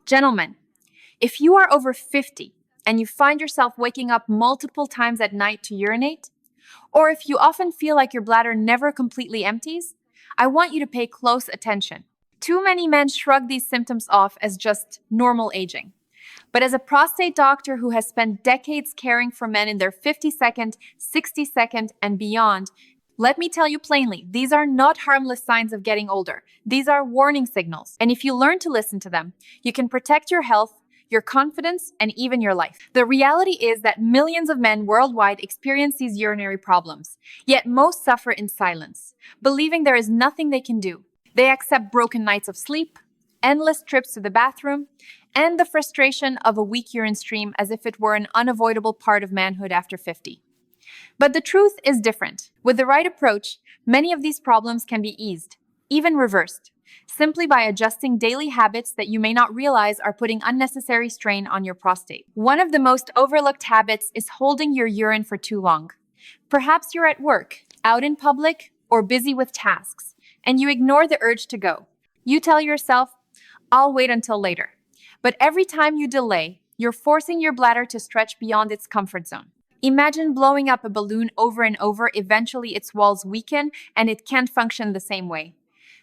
Gentlemen, if you are over 50 and you find yourself waking up multiple times at night to urinate, or if you often feel like your bladder never completely empties, I want you to pay close attention. Too many men shrug these symptoms off as just normal aging. But as a prostate doctor who has spent decades caring for men in their 52nd, 62nd, and beyond, let me tell you plainly, these are not harmless signs of getting older. These are warning signals. And if you learn to listen to them, you can protect your health, your confidence, and even your life. The reality is that millions of men worldwide experience these urinary problems, yet most suffer in silence, believing there is nothing they can do. They accept broken nights of sleep, endless trips to the bathroom, and the frustration of a weak urine stream as if it were an unavoidable part of manhood after 50. But the truth is different. With the right approach, many of these problems can be eased, even reversed, simply by adjusting daily habits that you may not realize are putting unnecessary strain on your prostate. One of the most overlooked habits is holding your urine for too long. Perhaps you're at work, out in public, or busy with tasks, and you ignore the urge to go. You tell yourself, I'll wait until later. But every time you delay, you're forcing your bladder to stretch beyond its comfort zone. Imagine blowing up a balloon over and over. Eventually its walls weaken and it can't function the same way.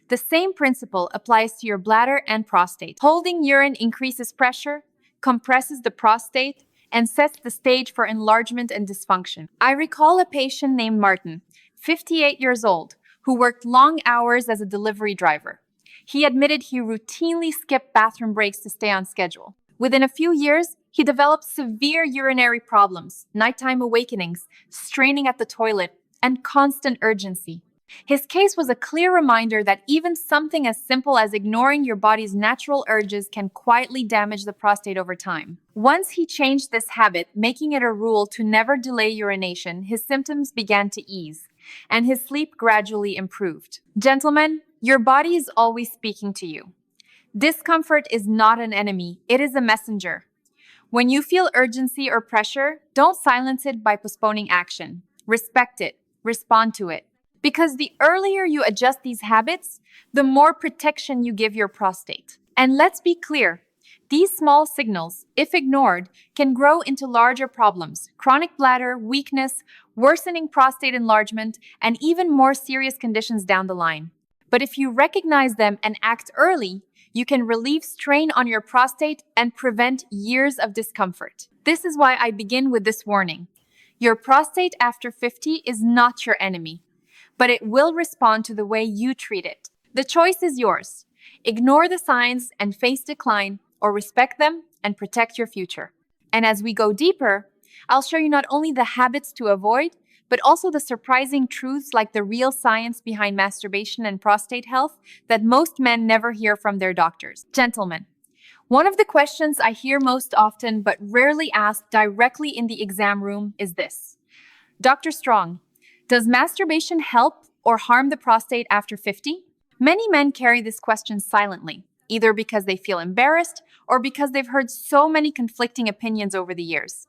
The same principle applies to your bladder and prostate. Holding urine increases pressure, compresses the prostate, and sets the stage for enlargement and dysfunction. I recall a patient named Martin, 58 years old, who worked long hours as a delivery driver. He admitted he routinely skipped bathroom breaks to stay on schedule. Within a few years, he developed severe urinary problems, nighttime awakenings, straining at the toilet, and constant urgency. His case was a clear reminder that even something as simple as ignoring your body's natural urges can quietly damage the prostate over time. Once he changed this habit, making it a rule to never delay urination, his symptoms began to ease, and his sleep gradually improved. Gentlemen, your body is always speaking to you. Discomfort is not an enemy, it is a messenger. When you feel urgency or pressure, don't silence it by postponing action. Respect it, respond to it. Because the earlier you adjust these habits, the more protection you give your prostate. And let's be clear, these small signals, if ignored, can grow into larger problems: chronic bladder, weakness, worsening prostate enlargement, and even more serious conditions down the line. But if you recognize them and act early, you can relieve strain on your prostate and prevent years of discomfort. This is why I begin with this warning. Your prostate after 50 is not your enemy, but it will respond to the way you treat it. The choice is yours. Ignore the signs and face decline, or respect them and protect your future. And as we go deeper, I'll show you not only the habits to avoid, but also the surprising truths like the real science behind masturbation and prostate health that most men never hear from their doctors. Gentlemen, one of the questions I hear most often but rarely asked directly in the exam room is this: Dr. Strong, does masturbation help or harm the prostate after 50? Many men carry this question silently, either because they feel embarrassed or because they've heard so many conflicting opinions over the years.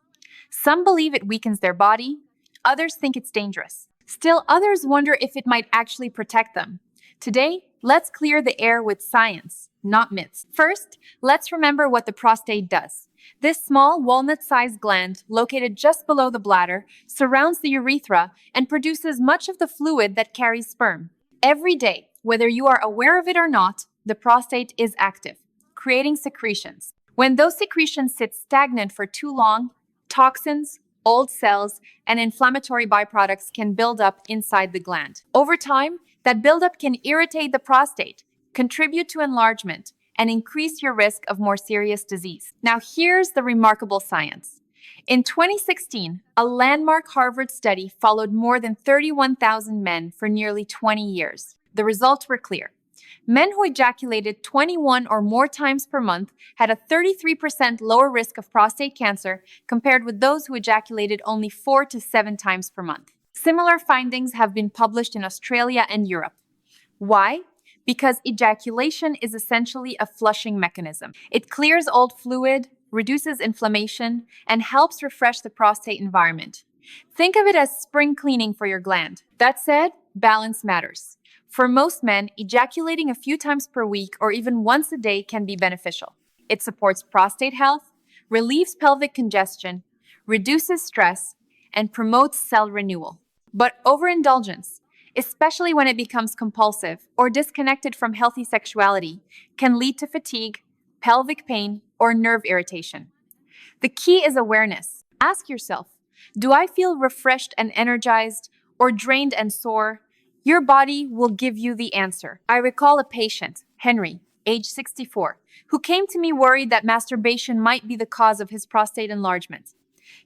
Some believe it weakens their body, others think it's dangerous. Still, others wonder if it might actually protect them. Today, let's clear the air with science, not myths. First, let's remember what the prostate does. This small walnut-sized gland, located just below the bladder, surrounds the urethra and produces much of the fluid that carries sperm. Every day, whether you are aware of it or not, the prostate is active, creating secretions. When those secretions sit stagnant for too long, toxins, old cells, and inflammatory byproducts can build up inside the gland. Over time, that buildup can irritate the prostate, contribute to enlargement, and increase your risk of more serious disease. Now, here's the remarkable science. In 2016, a landmark Harvard study followed more than 31,000 men for nearly 20 years. The results were clear. Men who ejaculated 21 or more times per month had a 33% lower risk of prostate cancer compared with those who ejaculated only 4 to 7 times per month. Similar findings have been published in Australia and Europe. Why? Because ejaculation is essentially a flushing mechanism. It clears old fluid, reduces inflammation, and helps refresh the prostate environment. Think of it as spring cleaning for your gland. That said, balance matters. For most men, ejaculating a few times per week or even once a day can be beneficial. It supports prostate health, relieves pelvic congestion, reduces stress, and promotes cell renewal. But overindulgence, especially when it becomes compulsive or disconnected from healthy sexuality, can lead to fatigue, pelvic pain, or nerve irritation. The key is awareness. Ask yourself, do I feel refreshed and energized or drained and sore? Your body will give you the answer. I recall a patient, Henry, age 64, who came to me worried that masturbation might be the cause of his prostate enlargement.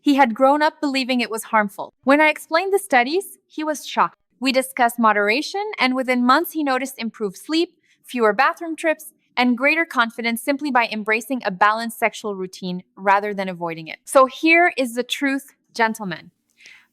He had grown up believing it was harmful. When I explained the studies, he was shocked. We discussed moderation, and within months, he noticed improved sleep, fewer bathroom trips, and greater confidence simply by embracing a balanced sexual routine rather than avoiding it. So here is the truth, gentlemen.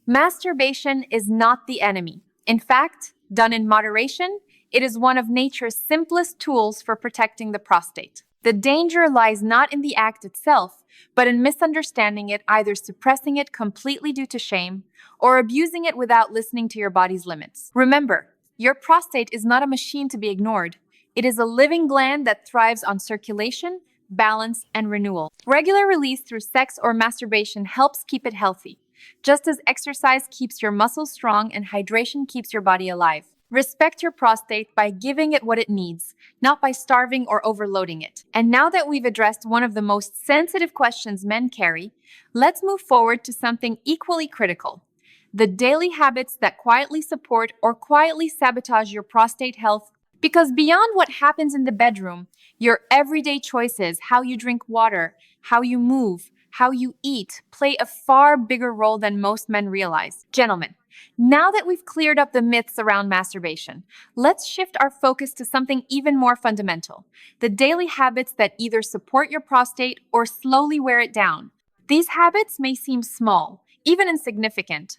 Masturbation is not the enemy. In fact, done in moderation, it is one of nature's simplest tools for protecting the prostate. The danger lies not in the act itself, but in misunderstanding it, either suppressing it completely due to shame or abusing it without listening to your body's limits. Remember, your prostate is not a machine to be ignored. It is a living gland that thrives on circulation, balance, and renewal. Regular release through sex or masturbation helps keep it healthy, just as exercise keeps your muscles strong and hydration keeps your body alive. Respect your prostate by giving it what it needs, not by starving or overloading it. And now that we've addressed one of the most sensitive questions men carry, let's move forward to something equally critical: the daily habits that quietly support or quietly sabotage your prostate health. Because beyond what happens in the bedroom, your everyday choices, how you drink water, how you move, how you eat, play a far bigger role than most men realize. Gentlemen, now that we've cleared up the myths around masturbation, let's shift our focus to something even more fundamental: the daily habits that either support your prostate or slowly wear it down. These habits may seem small, even insignificant,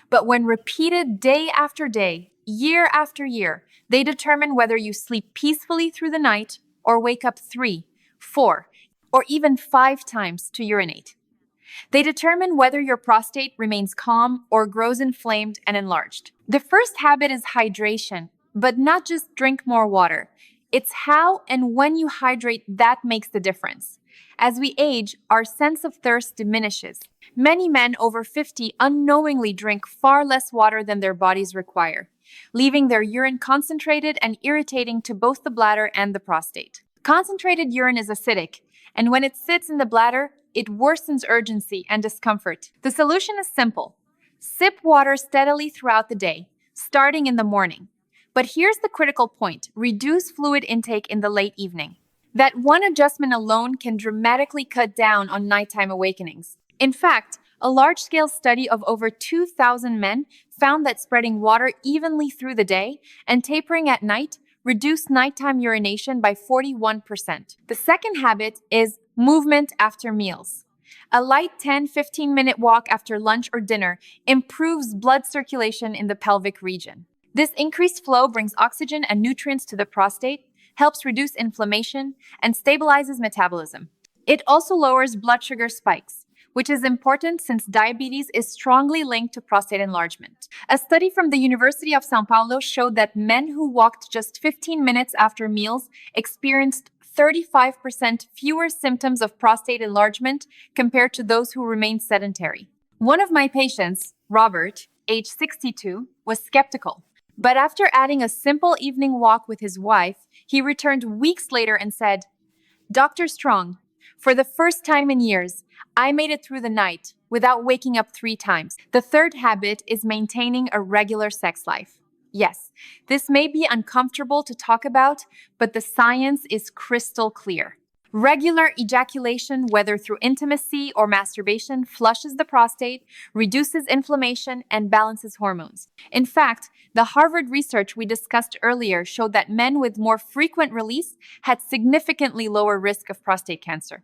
but when repeated day after day, year after year, they determine whether you sleep peacefully through the night or wake up 3, 4, or even 5 times to urinate. They determine whether your prostate remains calm or grows inflamed and enlarged. The first habit is hydration, but not just drink more water. It's how and when you hydrate that makes the difference. As we age, our sense of thirst diminishes. Many men over 50 unknowingly drink far less water than their bodies require, leaving their urine concentrated and irritating to both the bladder and the prostate. Concentrated urine is acidic, and when it sits in the bladder, it worsens urgency and discomfort. The solution is simple. Sip water steadily throughout the day, starting in the morning. But here's the critical point: reduce fluid intake in the late evening. That one adjustment alone can dramatically cut down on nighttime awakenings. In fact, a large-scale study of over 2,000 men found that spreading water evenly through the day and tapering at night reduced nighttime urination by 41%. The second habit is movement after meals. A light 10-15-minute walk after lunch or dinner improves blood circulation in the pelvic region. This increased flow brings oxygen and nutrients to the prostate, helps reduce inflammation, and stabilizes metabolism. It also lowers blood sugar spikes, which is important since diabetes is strongly linked to prostate enlargement. A study from the University of São Paulo showed that men who walked just 15 minutes after meals experienced 35% fewer symptoms of prostate enlargement compared to those who remained sedentary. One of my patients, Robert, age 62, was skeptical. But after adding a simple evening walk with his wife, he returned weeks later and said, "Dr. Strong, for the first time in years, I made it through the night without waking up 3 times." The third habit is maintaining a regular sex life. Yes, this may be uncomfortable to talk about, but the science is crystal clear. Regular ejaculation, whether through intimacy or masturbation, flushes the prostate, reduces inflammation, and balances hormones. In fact, the Harvard research we discussed earlier showed that men with more frequent release had significantly lower risk of prostate cancer.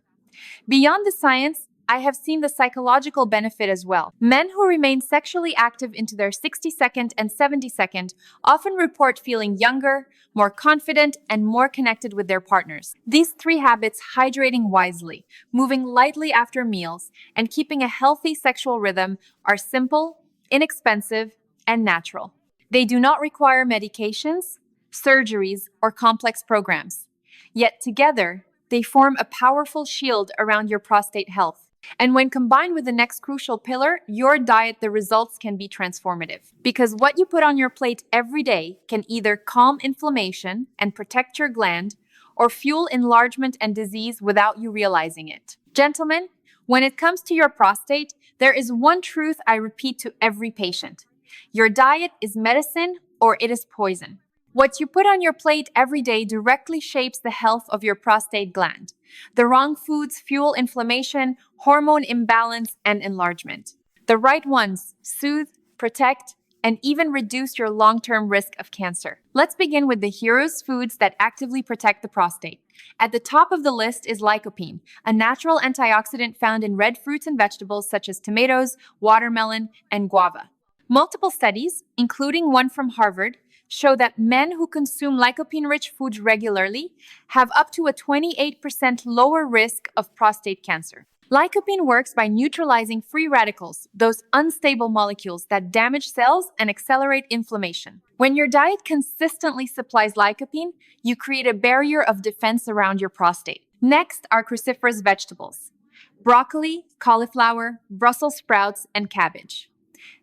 Beyond the science, I have seen the psychological benefit as well. Men who remain sexually active into their 62nd and 72nd often report feeling younger, more confident, and more connected with their partners. These 3 habits, hydrating wisely, moving lightly after meals, and keeping a healthy sexual rhythm, are simple, inexpensive, and natural. They do not require medications, surgeries, or complex programs. Yet together, they form a powerful shield around your prostate health. And when combined with the next crucial pillar, your diet, the results can be transformative. Because what you put on your plate every day can either calm inflammation and protect your gland, or fuel enlargement and disease without you realizing it. Gentlemen, when it comes to your prostate, there is one truth I repeat to every patient. Your diet is medicine or it is poison. What you put on your plate every day directly shapes the health of your prostate gland. The wrong foods fuel inflammation, hormone imbalance, and enlargement. The right ones soothe, protect, and even reduce your long-term risk of cancer. Let's begin with the heroes foods that actively protect the prostate. At the top of the list is lycopene, a natural antioxidant found in red fruits and vegetables such as tomatoes, watermelon, and guava. Multiple studies, including one from Harvard, show that men who consume lycopene-rich foods regularly have up to a 28% lower risk of prostate cancer. Lycopene works by neutralizing free radicals, those unstable molecules that damage cells and accelerate inflammation. When your diet consistently supplies lycopene, you create a barrier of defense around your prostate. Next are cruciferous vegetables: broccoli, cauliflower, Brussels sprouts, and cabbage.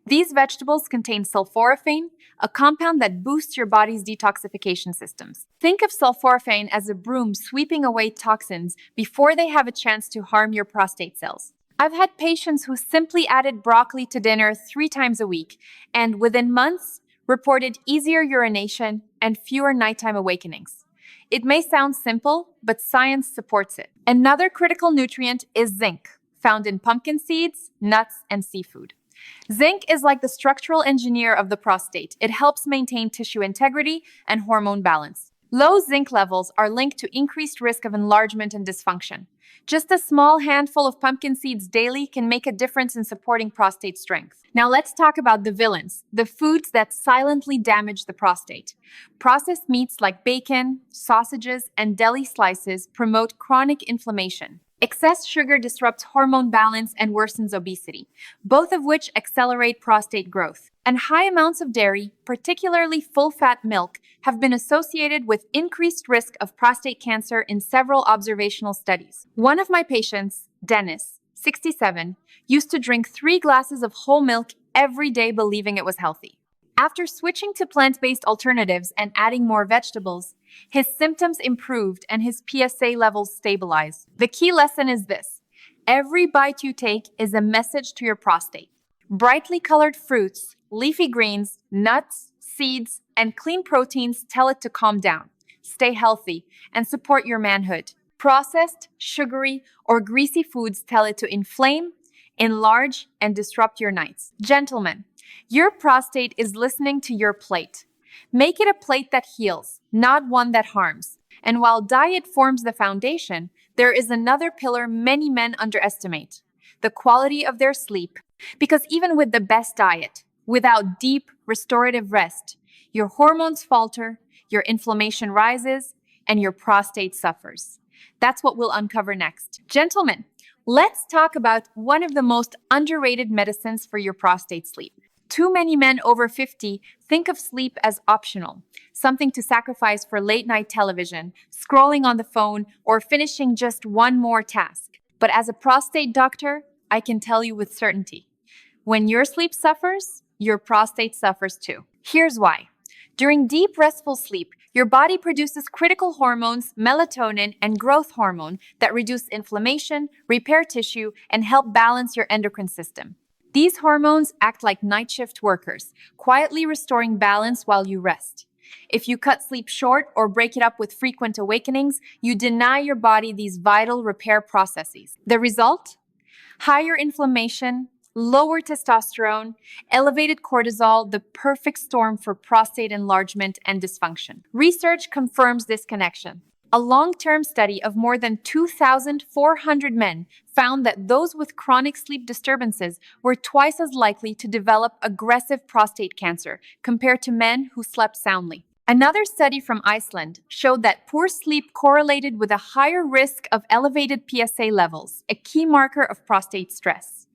These vegetables contain sulforaphane, a compound that boosts your body's detoxification systems. Think of sulforaphane as a broom sweeping away toxins before they have a chance to harm your prostate cells. I've had patients who simply added broccoli to dinner 3 times a week, and within months, reported easier urination and fewer nighttime awakenings. It may sound simple, but science supports it. Another critical nutrient is zinc, found in pumpkin seeds, nuts, and seafood. Zinc is like the structural engineer of the prostate. It helps maintain tissue integrity and hormone balance. Low zinc levels are linked to increased risk of enlargement and dysfunction. Just a small handful of pumpkin seeds daily can make a difference in supporting prostate strength. Now let's talk about the villains, the foods that silently damage the prostate. Processed meats like bacon, sausages, and deli slices promote chronic inflammation. Excess sugar disrupts hormone balance and worsens obesity, both of which accelerate prostate growth. And high amounts of dairy, particularly full-fat milk, have been associated with increased risk of prostate cancer in several observational studies. One of my patients, Dennis, 67, used to drink 3 glasses of whole milk every day believing it was healthy. After switching to plant-based alternatives and adding more vegetables, his symptoms improved and his PSA levels stabilized. The key lesson is this: every bite you take is a message to your prostate. Brightly colored fruits, leafy greens, nuts, seeds, and clean proteins tell it to calm down, stay healthy, and support your manhood. Processed, sugary, or greasy foods tell it to inflame, enlarge, and disrupt your nights. Gentlemen, your prostate is listening to your plate. Make it a plate that heals, not one that harms. And while diet forms the foundation, there is another pillar many men underestimate: the quality of their sleep. Because even with the best diet, without deep, restorative rest, your hormones falter, your inflammation rises, and your prostate suffers. That's what we'll uncover next. Gentlemen, let's talk about one of the most underrated medicines for your prostate sleep. Too many men over 50 think of sleep as optional, something to sacrifice for late-night television, scrolling on the phone, or finishing just one more task. But as a prostate doctor, I can tell you with certainty: when your sleep suffers, your prostate suffers too. Here's why. During deep, restful sleep, your body produces critical hormones, melatonin, and growth hormone that reduce inflammation, repair tissue, and help balance your endocrine system. These hormones act like night shift workers, quietly restoring balance while you rest. If you cut sleep short or break it up with frequent awakenings, you deny your body these vital repair processes. The result? Higher inflammation, lower testosterone, elevated cortisol, the perfect storm for prostate enlargement and dysfunction. Research confirms this connection. A long-term study of more than 2,400 men found that those with chronic sleep disturbances were twice as likely to develop aggressive prostate cancer compared to men who slept soundly. Another study from Iceland showed that poor sleep correlated with a higher risk of elevated PSA levels, a key marker of prostate stress.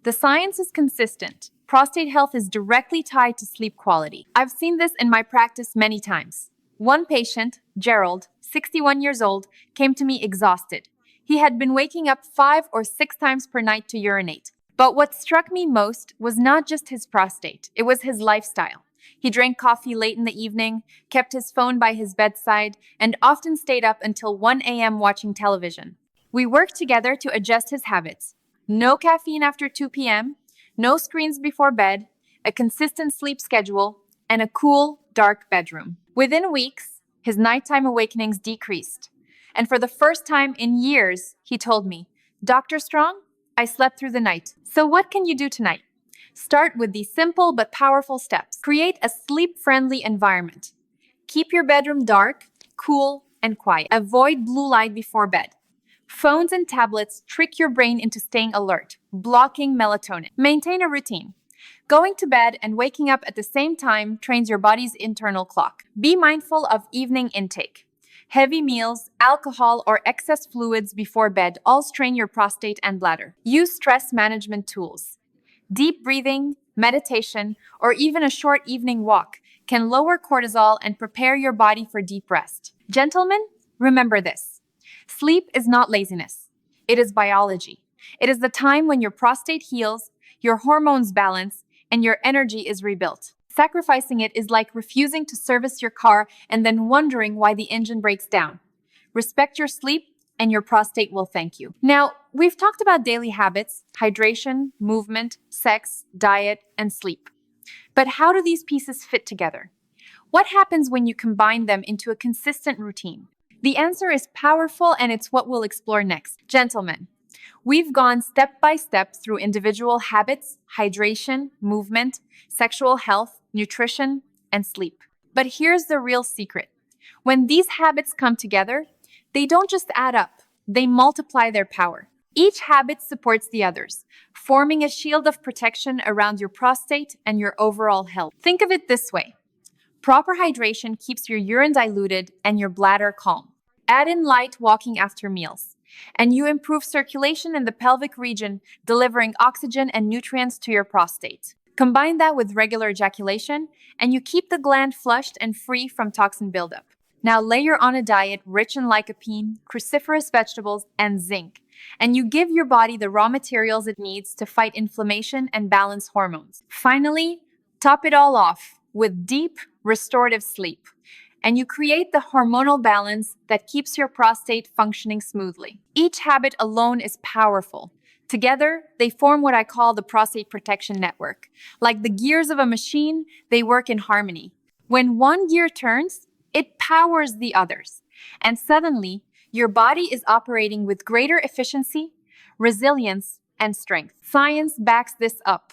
The science is consistent. Prostate health is directly tied to sleep quality. I've seen this in my practice many times. One patient, Gerald, 61 years old, came to me exhausted. He had been waking up 5 or 6 times per night to urinate. But what struck me most was not just his prostate, it was his lifestyle. He drank coffee late in the evening, kept his phone by his bedside, and often stayed up until 1 a.m. watching television. We worked together to adjust his habits. No caffeine after 2 p.m., no screens before bed, a consistent sleep schedule, and a cool, dark bedroom. Within weeks, his nighttime awakenings decreased. And for the first time in years, he told me, "Dr. Strong, I slept through the night." So what can you do tonight? Start with these simple but powerful steps. Create a sleep-friendly environment. Keep your bedroom dark, cool, and quiet. Avoid blue light before bed. Phones and tablets trick your brain into staying alert, blocking melatonin. Maintain a routine. Going to bed and waking up at the same time trains your body's internal clock. Be mindful of evening intake. Heavy meals, alcohol, or excess fluids before bed all strain your prostate and bladder. Use stress management tools. Deep breathing, meditation, or even a short evening walk can lower cortisol and prepare your body for deep rest. Gentlemen, remember this. Sleep is not laziness. It is biology. It is the time when your prostate heals, your hormones balance, and your energy is rebuilt. Sacrificing it is like refusing to service your car and then wondering why the engine breaks down. Respect your sleep, and your prostate will thank you. Now, we've talked about daily habits, hydration, movement, sex, diet, and sleep. But how do these pieces fit together? What happens when you combine them into a consistent routine? The answer is powerful, and it's what we'll explore next. Gentlemen, we've gone step by step through individual habits, hydration, movement, sexual health, nutrition, and sleep. But here's the real secret. When these habits come together, they don't just add up, they multiply their power. Each habit supports the others, forming a shield of protection around your prostate and your overall health. Think of it this way. Proper hydration keeps your urine diluted and your bladder calm. Add in light walking after meals, and you improve circulation in the pelvic region, delivering oxygen and nutrients to your prostate. Combine that with regular ejaculation, and you keep the gland flushed and free from toxin buildup. Now layer on a diet rich in lycopene, cruciferous vegetables, and zinc, and you give your body the raw materials it needs to fight inflammation and balance hormones. Finally, top it all off with deep, restorative sleep, and you create the hormonal balance that keeps your prostate functioning smoothly. Each habit alone is powerful. Together, they form what I call the prostate protection network. Like the gears of a machine, they work in harmony. When one gear turns, it powers the others. And suddenly, your body is operating with greater efficiency, resilience, and strength. Science backs this up.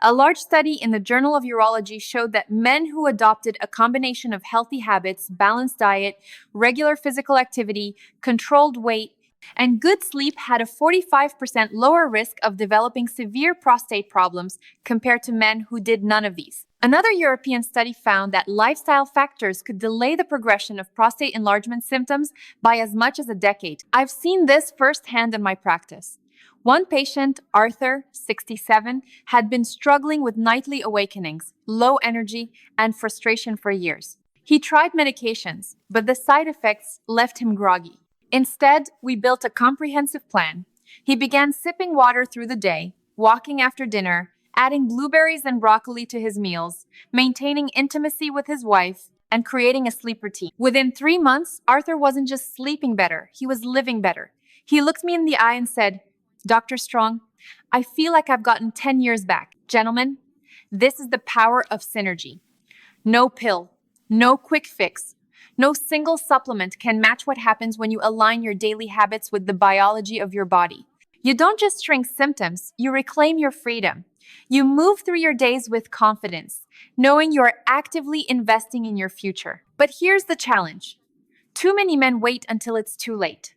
A large study in the Journal of Urology showed that men who adopted a combination of healthy habits, balanced diet, regular physical activity, controlled weight, and good sleep had a 45% lower risk of developing severe prostate problems compared to men who did none of these. Another European study found that lifestyle factors could delay the progression of prostate enlargement symptoms by as much as a decade. I've seen this firsthand in my practice. One patient, Arthur, 67, had been struggling with nightly awakenings, low energy, and frustration for years. He tried medications, but the side effects left him groggy. Instead, we built a comprehensive plan. He began sipping water through the day, walking after dinner, adding blueberries and broccoli to his meals, maintaining intimacy with his wife, and creating a sleep routine. Within 3 months, Arthur wasn't just sleeping better, he was living better. He looked me in the eye and said, "Dr. Strong, I feel like I've gotten 10 years back." Gentlemen, this is the power of synergy. No pill, no quick fix, no single supplement can match what happens when you align your daily habits with the biology of your body. You don't just shrink symptoms, you reclaim your freedom. You move through your days with confidence, knowing you are actively investing in your future. But here's the challenge. Too many men wait until it's too late.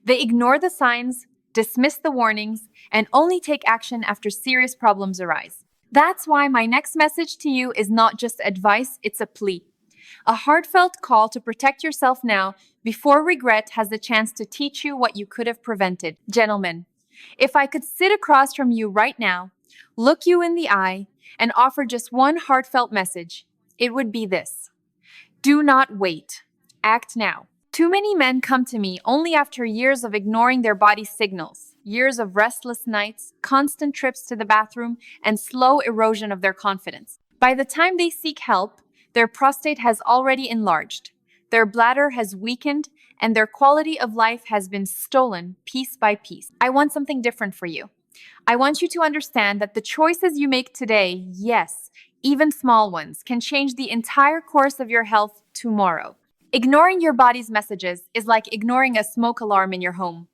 They ignore the signs, dismiss the warnings, and only take action after serious problems arise. That's why my next message to you is not just advice, it's a plea. A heartfelt call to protect yourself now before regret has the chance to teach you what you could have prevented. Gentlemen, if I could sit across from you right now, look you in the eye, and offer just one heartfelt message, it would be this. Do not wait. Act now. Too many men come to me only after years of ignoring their body's signals, years of restless nights, constant trips to the bathroom, and slow erosion of their confidence. By the time they seek help, their prostate has already enlarged, their bladder has weakened, and their quality of life has been stolen piece by piece. I want something different for you. I want you to understand that the choices you make today, yes, even small ones, can change the entire course of your health tomorrow. Ignoring your body's messages is like ignoring a smoke alarm in your home.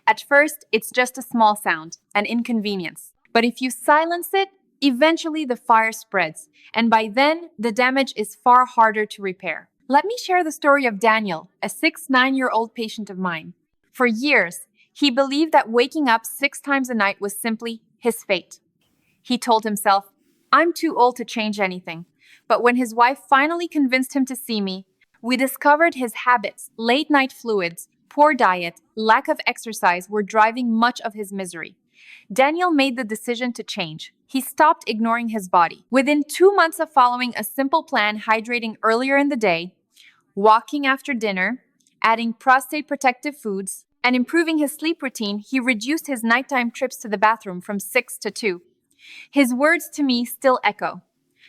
At first, it's just a small sound, an inconvenience. But if you silence it, eventually the fire spreads, and by then, the damage is far harder to repair. Let me share the story of Daniel, a 9-year-old patient of mine. For years, he believed that waking up 6 times a night was simply his fate. He told himself, "I'm too old to change anything." But when his wife finally convinced him to see me, we discovered his habits, late night fluids, poor diet, lack of exercise were driving much of his misery. Daniel made the decision to change. He stopped ignoring his body. Within 2 months of following a simple plan, hydrating earlier in the day, walking after dinner, adding prostate protective foods, and improving his sleep routine, he reduced his nighttime trips to the bathroom from 6 to 2. His words to me still echo,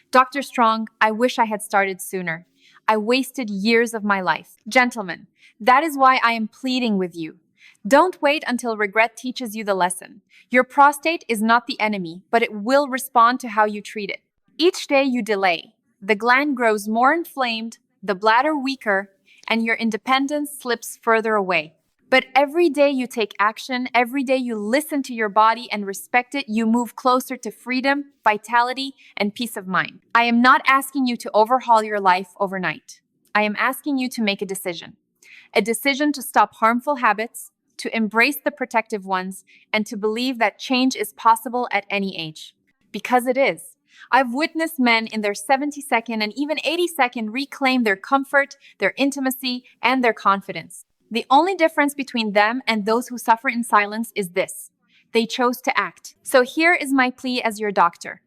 "Dr. Strong, I wish I had started sooner. I wasted years of my life." Gentlemen, that is why I am pleading with you. Don't wait until regret teaches you the lesson. Your prostate is not the enemy, but it will respond to how you treat it. Each day you delay, the gland grows more inflamed, the bladder weaker, and your independence slips further away. But every day you take action, every day you listen to your body and respect it, you move closer to freedom, vitality, and peace of mind. I am not asking you to overhaul your life overnight. I am asking you to make a decision. A decision to stop harmful habits, to embrace the protective ones, and to believe that change is possible at any age. Because it is. I've witnessed men in their 70-second and even 80-second reclaim their comfort, their intimacy, and their confidence. The only difference between them and those who suffer in silence is this: they chose to act. So here is my plea as your doctor.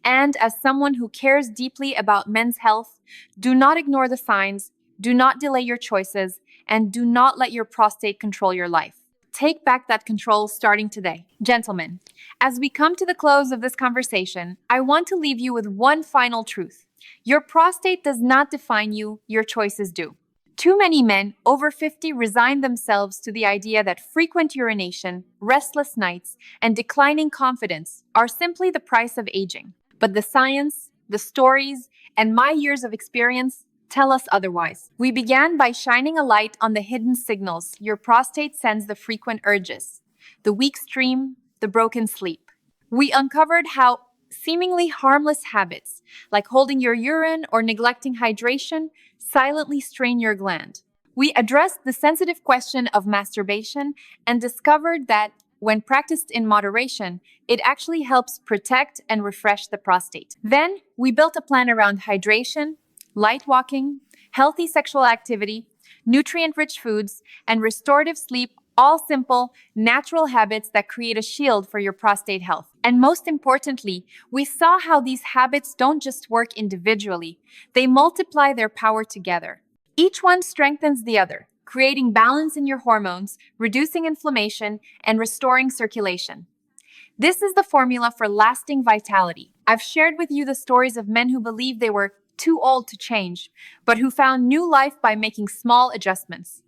And as someone who cares deeply about men's health, do not ignore the signs, do not delay your choices, and do not let your prostate control your life. Take back that control starting today. Gentlemen, as we come to the close of this conversation, I want to leave you with one final truth. Your prostate does not define you, your choices do. Too many men over 50 resign themselves to the idea that frequent urination, restless nights, and declining confidence are simply the price of aging. But the science, the stories, and my years of experience tell us otherwise. We began by shining a light on the hidden signals your prostate sends: the frequent urges, the weak stream, the broken sleep. We uncovered how seemingly harmless habits, like holding your urine or neglecting hydration, silently strain your gland. We addressed the sensitive question of masturbation and discovered that, when practiced in moderation, it actually helps protect and refresh the prostate. Then, we built a plan around hydration, light walking, healthy sexual activity, nutrient-rich foods, and restorative sleep, all simple, natural habits that create a shield for your prostate health. And most importantly, we saw how these habits don't just work individually, they multiply their power together. Each one strengthens the other, creating balance in your hormones, reducing inflammation, and restoring circulation. This is the formula for lasting vitality. I've shared with you the stories of men who believed they were too old to change, but who found new life by making small adjustments.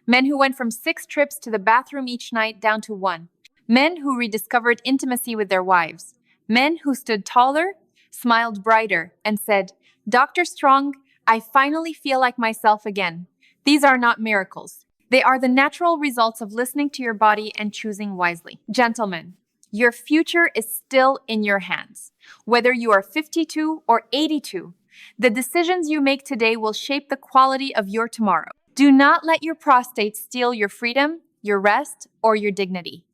Men who went from 6 trips to the bathroom each night down to 1. Men who rediscovered intimacy with their wives. Men who stood taller, smiled brighter, and said, "Dr. Strong, I finally feel like myself again." These are not miracles. They are the natural results of listening to your body and choosing wisely. Gentlemen, your future is still in your hands. Whether you are 52 or 82, the decisions you make today will shape the quality of your tomorrow. Do not let your prostate steal your freedom, your rest, or your dignity.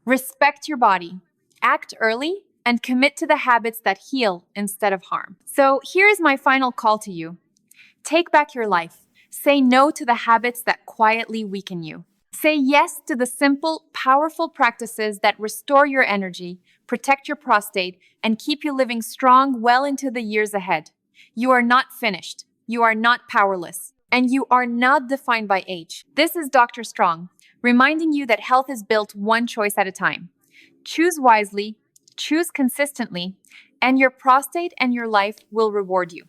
Respect your body, act early, and commit to the habits that heal instead of harm. So here is my final call to you. Take back your life. Say no to the habits that quietly weaken you. Say yes to the simple, powerful practices that restore your energy, protect your prostate, and keep you living strong well into the years ahead. You are not finished. You are not powerless. And you are not defined by age. This is Dr. Strong, reminding you that health is built one choice at a time. Choose wisely, choose consistently, and your prostate and your life will reward you.